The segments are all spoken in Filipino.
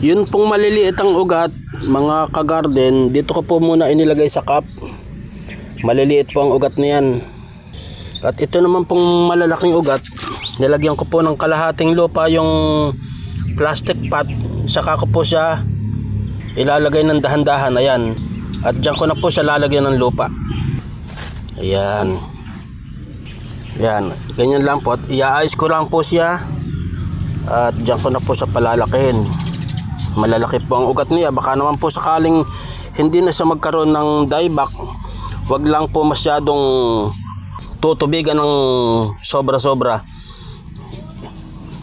Yun pong maliliit ang ugat, mga kagarden, dito ko po muna inilagay sa cup. Maliliit po ang ugat na yan. At ito naman pong malalaking ugat, nilagyan ko po ng kalahating lupa yung plastic pot. Saka ko po siya ilalagay ng dahan-dahan. Ayan. At dyan ko na po siya lalagyan ng lupa. Ayan. Ayan. Ganyan lang po. At iaayos ko lang po siya. At dyan ko na po siya palalakihin. Malalaki po ang ugat niya. Baka naman po sakaling hindi na siya magkaroon ng dieback, wag lang po masyadong tutubigan ng sobra-sobra.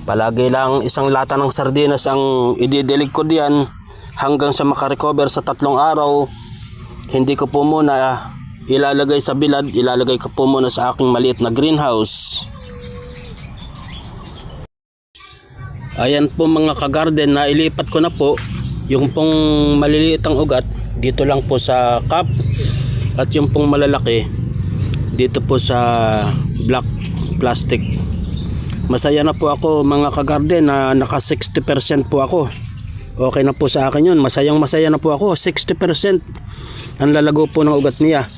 Palagi lang isang lata ng sardinas ang ididilig ko diyan hanggang sa makarecover sa 3 araw. Hindi ko po muna ilalagay sa bilad, ilalagay ko po muna sa aking maliit na greenhouse. Ayan po mga kagarden, na ilipat ko na po yung pong maliliit ang ugat dito lang po sa cup, at yung pong malalaki dito po sa black plastic. Masaya na po ako mga kagarden na naka 60% po ako. Okay na po sa akin yun. Masaya na po ako. 60% ang lalago po ng ugat niya.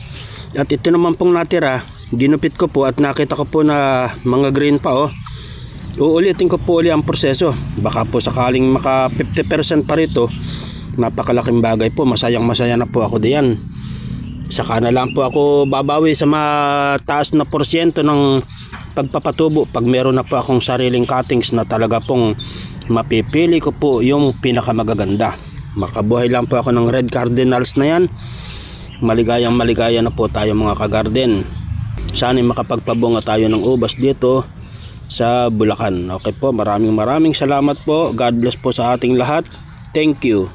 At ito naman pong natira, ginupit ko po at nakita ko po na mga green pa. Uulitin ko po uli ang proseso. Baka po sakaling maka 50% pa rito. Napakalaking bagay po. Masaya na po ako diyan. Saka na lang po ako babawi sa mataas na porsyento ng pagpapatubo pag meron na po akong sariling cuttings na talaga pong mapipili ko po yung pinakamagaganda. Makabuhay lang po ako ng red cardinals na yan. Maligaya na po tayo mga kagarden. Sana makapagpabunga tayo ng ubas dito sa Bulacan. Okay po, maraming salamat po. God bless po sa ating lahat. Thank you.